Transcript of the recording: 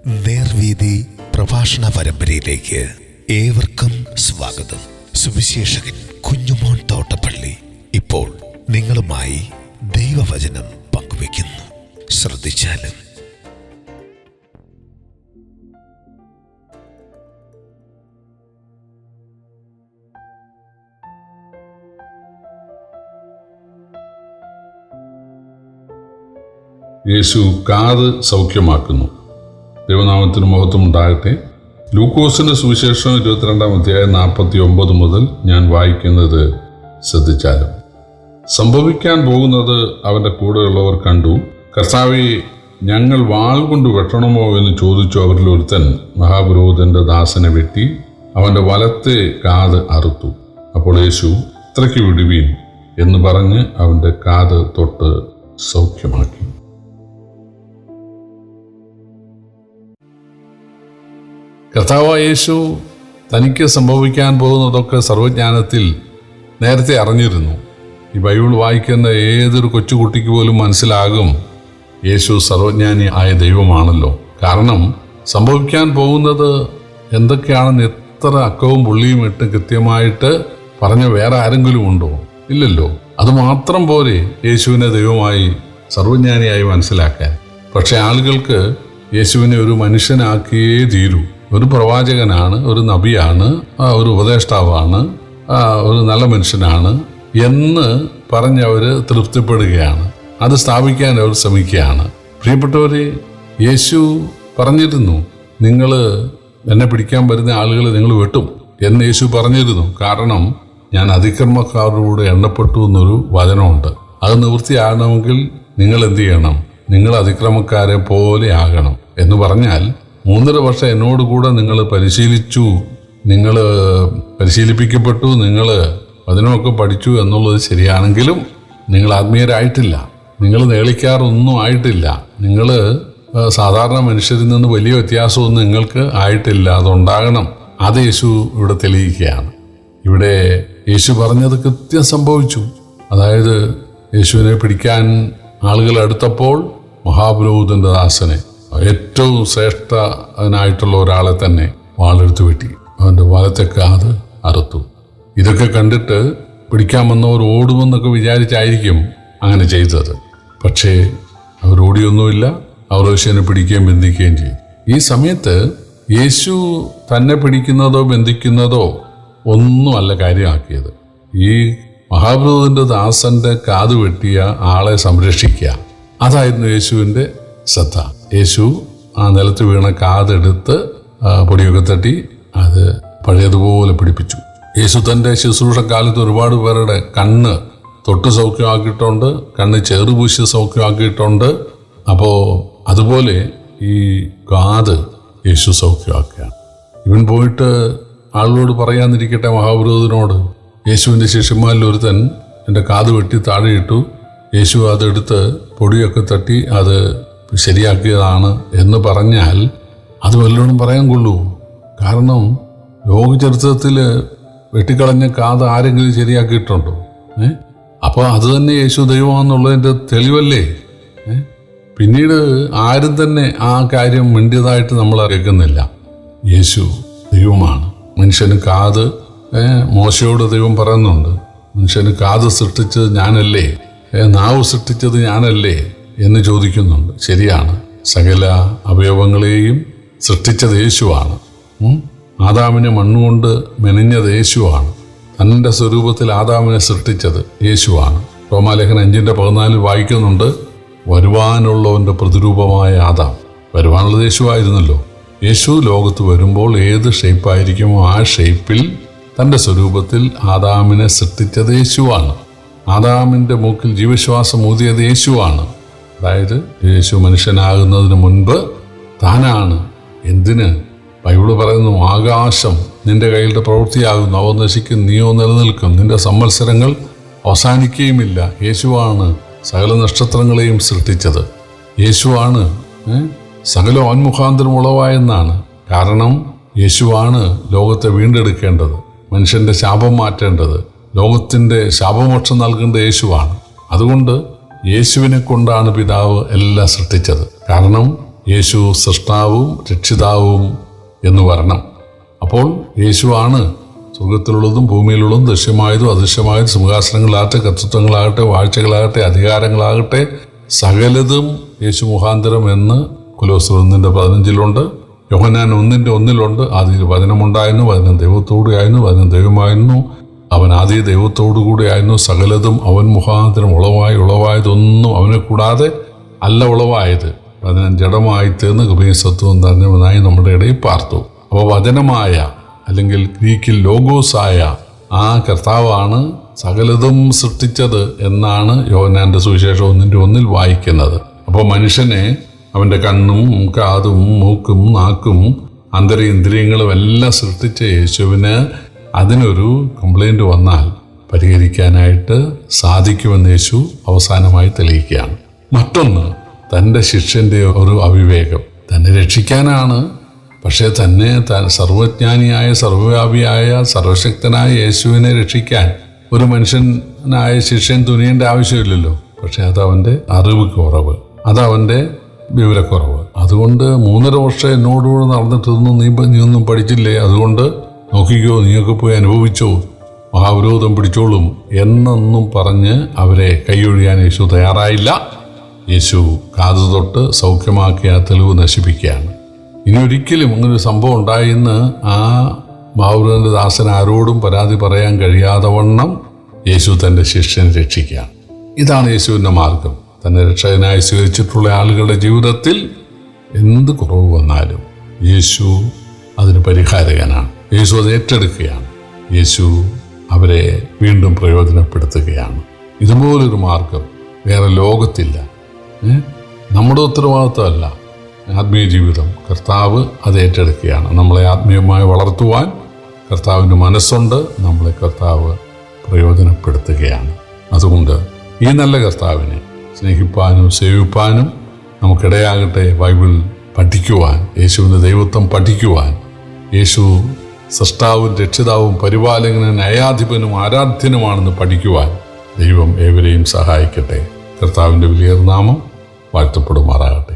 നേർവീതി പ്രഭാഷണ പരമ്പരയിലേക്ക് ഏവർക്കും സ്വാഗതം. സുവിശേഷകൻ കുഞ്ഞുമോൻ തോട്ടപ്പള്ളി ഇപ്പോൾ നിങ്ങളുമായി ദൈവവചനം പങ്കുവയ്ക്കുന്നു. ശ്രദ്ധിച്ചാലും. യേശു കാത് സൗഖ്യമാക്കുന്നു. ദൈവനാമത്തിന് മഹത്വം ഉണ്ടാകട്ടെ. ലൂക്കോസിന്റെ സുവിശേഷം 22-ാം അധ്യായം 49 മുതൽ ഞാൻ വായിക്കുന്നത് ശ്രദ്ധിച്ചാലും. സംഭവിക്കാൻ പോകുന്നത് അവൻ്റെ കൂടെയുള്ളവർ കണ്ടു. കർത്താവേ, ഞങ്ങൾ വാൾ കൊണ്ട് വെട്ടണമോ എന്ന് ചോദിച്ചു. അവരിൽ ഒരുത്തൻ മഹാപുരോഹിതന്റെ ദാസനെ വെട്ടി അവൻ്റെ വലത്തെ കാത് അറുത്തു. അപ്പോൾ യേശു, ഇത്രയ്ക്ക് വിടുവീൻ എന്ന് പറഞ്ഞ് അവൻ്റെ കാത് തൊട്ട് സൗഖ്യമാക്കി. കർത്താവായ യേശു തനിക്ക് സംഭവിക്കാൻ പോകുന്നതൊക്കെ സർവജ്ഞാനത്തിൽ നേരത്തെ അറിഞ്ഞിരുന്നു. ഈ ബൈബിൾ വായിക്കുന്ന ഏതൊരു കൊച്ചുകുട്ടിക്ക് പോലും മനസ്സിലാകും യേശു സർവജ്ഞാനി ആയ ദൈവമാണല്ലോ. കാരണം സംഭവിക്കാൻ പോകുന്നത് എന്തൊക്കെയാണെന്ന് എത്ര അക്കവും പുള്ളിയും ഇട്ട് കൃത്യമായിട്ട് പറഞ്ഞ വേറെ ആരെങ്കിലും ഉണ്ടോ? ഇല്ലല്ലോ. അതുമാത്രം പോരെ യേശുവിനെ ദൈവമായി സർവജ്ഞാനിയായി മനസ്സിലാക്കാൻ. പക്ഷെ ആളുകൾക്ക് യേശുവിനെ ഒരു മനുഷ്യനാക്കിയേ തീരൂ. ഒരു പ്രവാചകനാണ്, ഒരു നബിയാണ്, ഒരു ഉപദേഷ്ടാവാണ്, ഒരു നല്ല മനുഷ്യനാണ് എന്ന് പറഞ്ഞവർ തൃപ്തിപ്പെടുകയാണ്. അത് സ്ഥാപിക്കാൻ അവർ ശ്രമിക്കുകയാണ്. പ്രിയപ്പെട്ടവരെ, യേശു പറഞ്ഞിരുന്നു, നിങ്ങൾ എന്നെ പിടിക്കാൻ വരുന്ന ആളുകളെ നിങ്ങൾ വെട്ടും എന്ന് യേശു പറഞ്ഞിരുന്നു. കാരണം ഞാൻ അതിക്രമക്കാരോട് എണ്ണപ്പെട്ടു എന്നൊരു വചനമുണ്ട്. അത് നിവൃത്തിയാകണമെങ്കിൽ നിങ്ങൾ എന്ത് ചെയ്യണം? നിങ്ങൾ അതിക്രമക്കാരെ പോലെ ആകണം എന്ന് പറഞ്ഞാൽ 3.5 വർഷം എന്നോടുകൂടെ നിങ്ങൾ പരിശീലിച്ചു, നിങ്ങൾ പരിശീലിപ്പിക്കപ്പെട്ടു, നിങ്ങൾ വചനമൊക്കെ പഠിച്ചു എന്നുള്ളത് ശരിയാണെങ്കിലും നിങ്ങൾ ആത്മീയരായിട്ടില്ല, നിങ്ങൾ നേളിക്കാറൊന്നും ആയിട്ടില്ല, നിങ്ങൾ സാധാരണ മനുഷ്യരിൽ നിന്ന് വലിയ വ്യത്യാസമൊന്നും നിങ്ങൾക്ക് ആയിട്ടില്ല. അതുണ്ടാകണം. അത് യേശു ഇവിടെ തെളിയിക്കുകയാണ്. ഇവിടെ യേശു പറഞ്ഞത് കൃത്യം സംഭവിച്ചു. അതായത് യേശുവിനെ പിടിക്കാൻ ആളുകൾ അടുത്തപ്പോൾ മഹാപുരോഹിതന്റെ ദാസനെ, ഏറ്റവും ശ്രേഷ്ഠനായിട്ടുള്ള ഒരാളെ തന്നെ വാളെടുത്ത് വെട്ടി അവൻ്റെ വലത്തെ കാത് അറുത്തു. ഇതൊക്കെ കണ്ടിട്ട് പിടിക്കാൻ വന്നവർ ഓടുമെന്നൊക്കെ വിചാരിച്ചായിരിക്കും അങ്ങനെ ചെയ്തത്. പക്ഷേ അവരോടിയൊന്നുമില്ല. അവർ യേശുവിനെ പിടിക്കുകയും ബന്ധിക്കുകയും ചെയ്യും. ഈ സമയത്ത് യേശു തന്നെ പിടിക്കുന്നതോ ബന്ധിക്കുന്നതോ ഒന്നുമല്ല കാര്യമാക്കിയത്. ഈ മഹാപുരോഹിതന്റെ ദാസന്റെ കാത് വെട്ടിയ ആളെ സംരക്ഷിക്കുക, അതായിരുന്നു യേശുവിൻ്റെ ശ്രദ്ധ. യേശു ആ നിലത്ത് വീണ കാതെടുത്ത് പൊടിയൊക്കെ തട്ടി അത് പഴയതുപോലെ പിടിപ്പിച്ചു. യേശു തൻ്റെ ശുശ്രൂഷക്കാലത്ത് ഒരുപാട് പേരുടെ കണ്ണ് തൊട്ട് സൗഖ്യമാക്കിയിട്ടുണ്ട്, കണ്ണ് ചേറുപൂശി സൗഖ്യമാക്കിയിട്ടുണ്ട്. അപ്പോൾ അതുപോലെ ഈ കാത് യേശു സൗഖ്യമാക്കുകയാണ്. ഇവൻ പോയിട്ട് ആളുകളോട് പറയാന്നിരിക്കട്ടെ, മഹാപുരോഹിതനോട്, യേശുവിൻ്റെ ശിഷ്യന്മാരിൽ ഒരുത്തൻ എൻ്റെ കാത് വെട്ടി താഴെയിട്ടു, യേശു അതെടുത്ത് പൊടിയൊക്കെ തട്ടി അത് ശരിയാക്കിയതാണ് എന്ന് പറഞ്ഞാൽ അത് വല്ലവരും പറയാൻ കൊള്ളൂ. കാരണം ലോകചരിത്രത്തിൽ വെട്ടിക്കളഞ്ഞ കാത് ആരെങ്കിലും ശരിയാക്കിയിട്ടുണ്ടോ? അപ്പോൾ അത് തന്നെ യേശു ദൈവമാണെന്നുള്ളതിൻ്റെ തെളിവല്ലേ? പിന്നീട് ആരും തന്നെ ആ കാര്യം മിണ്ടിയതായിട്ട് നമ്മൾ കേൾക്കുന്നില്ല. യേശു ദൈവമാണ്. മനുഷ്യന് കാത്, മോശയോട് ദൈവം പറയുന്നുണ്ട്, മനുഷ്യന് കാത് സൃഷ്ടിച്ചത് ഞാനല്ലേ, നാവ് സൃഷ്ടിച്ചത് ഞാനല്ലേ എന്ന് ചോദിക്കുന്നുണ്ട്. ശരിയാണ്, സകല അവയവങ്ങളെയും സൃഷ്ടിച്ചത് യേശുവാണ്. ആദാമിനെ മണ്ണുകൊണ്ട് മെനഞ്ഞത് യേശുവാണ്. തൻ്റെ സ്വരൂപത്തിൽ ആദാമിനെ സൃഷ്ടിച്ചത് യേശുവാണ്. റോമാലേഖനം 5:14 വായിക്കുന്നുണ്ട്, വരുവാനുള്ളവൻ്റെ പ്രതിരൂപമായ ആദാം. വരുവാനുള്ളത് യേശുവായിരുന്നല്ലോ. യേശു ലോകത്ത് വരുമ്പോൾ ഏത് ഷേപ്പായിരിക്കുമോ ആ ഷേപ്പിൽ തൻ്റെ സ്വരൂപത്തിൽ ആദാമിനെ സൃഷ്ടിച്ചത് യേശുവാണ്. ആദാമിൻ്റെ മൂക്കിൽ ജീവശ്വാസം ഊതിയത് യേശുവാണ്. അതായത് യേശു മനുഷ്യനാകുന്നതിന് മുൻപ് താനാണ്. എന്തിന്? ബൈബിള് പറയുന്നു, ആകാശം നിന്റെ കയ്യിലെ പ്രവൃത്തിയാകുന്നു, അവ നശിക്കും, നീയോ നിലനിൽക്കും, നിന്റെ സംവത്സരങ്ങൾ അവസാനിക്കുകയുമില്ല. യേശുവാണ് സകല നക്ഷത്രങ്ങളെയും സൃഷ്ടിച്ചത്. യേശുവാണ് സകല ഓന്മുഖാന്തരം ഉളവായെന്നാണ്. കാരണം യേശുവാണ് ലോകത്തെ വീണ്ടെടുക്കേണ്ടത്, മനുഷ്യൻ്റെ ശാപം മാറ്റേണ്ടത്, ലോകത്തിൻ്റെ ശാപമോക്ഷം നൽകേണ്ട യേശുവാണ്. അതുകൊണ്ട് യേശുവിനെ കൊണ്ടാണ് പിതാവ് എല്ലാം സൃഷ്ടിച്ചത്. കാരണം യേശു സൃഷ്ടാവും രക്ഷിതാവും എന്ന് വരണം. അപ്പോൾ യേശുവാണ് സ്വർഗത്തിലുള്ളതും ഭൂമിയിലുള്ളതും ദൃശ്യമായതും അദൃശ്യമായതും സിംഹാസനങ്ങളാകട്ടെ, കർത്തൃത്വങ്ങളാകട്ടെ, വാഴ്ചകളാകട്ടെ, അധികാരങ്ങളാകട്ടെ, സകലതും യേശു മുഖാന്തരം എന്ന് കൊലോസ്യർ 1:15 യോഹന്നാൻ 1:1 ആദിയിൽ വചനമുണ്ടായിരുന്നു, വചനം ദൈവത്തോടുകൂടിയായിരുന്നു, വചനം ദൈവമായിരുന്നു, അവൻ ആദി ദൈവത്തോടുകൂടിയായിരുന്നു, സകലതും അവൻ മുഖാന്തരം ഉളവായതൊന്നും അവനെ കൂടാതെ അല്ല ഉളവായത്, വചനം ജഡമായി തീർന്ന് കൃപയും സത്വവും നിറഞ്ഞവനായി നമ്മുടെ ഇടയിൽ പാർത്തു. അപ്പോൾ വചനമായ അല്ലെങ്കിൽ ഗ്രീക്കിൽ ലോഗോസായ ആ കർത്താവാണ് സകലതും സൃഷ്ടിച്ചത് എന്നാണ് യോഹന്നാന്റെ സുവിശേഷം 1:1 വായിക്കുന്നത്. അപ്പോൾ മനുഷ്യനെ അവൻ്റെ കണ്ണും കാതും മൂക്കും നാക്കും അന്തരേന്ദ്രിയങ്ങളും എല്ലാം സൃഷ്ടിച്ച യേശുവിന് അതിനൊരു കംപ്ലൈൻറ്റ് വന്നാൽ പരിഹരിക്കാനായിട്ട് സാധിക്കുമെന്ന് യേശു അവസാനമായി തെളിയിക്കുകയാണ്. മറ്റൊന്ന്, തൻ്റെ ശിഷ്യൻ്റെ ഒരു അവിവേകം. തന്നെ രക്ഷിക്കാനാണ്, പക്ഷേ തന്നെ സർവജ്ഞാനിയായ, സർവ്വവ്യാപിയായ, സർവശക്തനായ യേശുവിനെ രക്ഷിക്കാൻ ഒരു മനുഷ്യനായ ശിഷ്യൻ തുനിയേണ്ട ആവശ്യമില്ലല്ലോ. പക്ഷെ അതവൻ്റെ അറിവ് കുറവ്, അതവൻ്റെ വിവരക്കുറവ്. അതുകൊണ്ട് 3.5 വർഷം എന്നോടുകൂടെ നടന്നിട്ടൊന്നും നീ ഒന്നും പഠിച്ചില്ലേ, അതുകൊണ്ട് നോക്കിക്കോ, നീയൊക്കെ പോയി അനുഭവിച്ചോ, മഹാവിരോധം പിടിച്ചോളും എന്നൊന്നും പറഞ്ഞ് അവരെ കൈയൊഴിയാൻ യേശു തയ്യാറായില്ല. യേശു കാതു തൊട്ട് സൗഖ്യമാക്കിയ തെളിവ് നശിപ്പിക്കുകയാണ്. ഇനി ഒരിക്കലും അങ്ങനൊരു സംഭവം ഉണ്ടായിന്ന് ആ മഹാവിരോധന്റെ ദാസൻ ആരോടും പരാതി പറയാൻ കഴിയാതെ വണ്ണം യേശു തൻ്റെ ശിഷ്യനെ രക്ഷിക്കുകയാണ്. ഇതാണ് യേശുവിൻ്റെ മാർഗം. തന്നെ രക്ഷകനായി സ്വീകരിച്ചിട്ടുള്ള ആളുകളുടെ ജീവിതത്തിൽ എന്ത് കുറവ് വന്നാലും യേശു അതിന് പരിഹാരകനാണ്. യേശു അത് ഏറ്റെടുക്കുകയാണ്. യേശു അവരെ വീണ്ടും പ്രയോജനപ്പെടുത്തുകയാണ്. ഇതുപോലൊരു മാർഗം വേറെ ലോകത്തില്ല. നമ്മുടെ ഉത്തരവാദിത്വമല്ല ആത്മീയ ജീവിതം. കർത്താവ് അത് ഏറ്റെടുക്കുകയാണ്. നമ്മളെ ആത്മീയമായി വളർത്തുവാൻ കർത്താവിൻ്റെ മനസ്സുണ്ട്. നമ്മളെ കർത്താവ് പ്രയോജനപ്പെടുത്തുകയാണ്. അതുകൊണ്ട് ഈ നല്ല കർത്താവിനെ സ്നേഹിപ്പാനും സേവിപ്പാനും നമുക്കിടയാകട്ടെ. ബൈബിൾ പഠിക്കുവാൻ, യേശുവിൻ്റെ ദൈവത്വം പഠിക്കുവാൻ, യേശു സൃഷ്ടാവും രക്ഷിതാവും പരിപാലകനും ന്യായാധിപനും ആരാധ്യനുമാണെന്ന് പഠിക്കുവാൻ ദൈവം ഏവരെയും സഹായിക്കട്ടെ. കർത്താവിൻ്റെ വലിയ നാമം വാഴ്ത്തപ്പെടുമാറാകട്ടെ.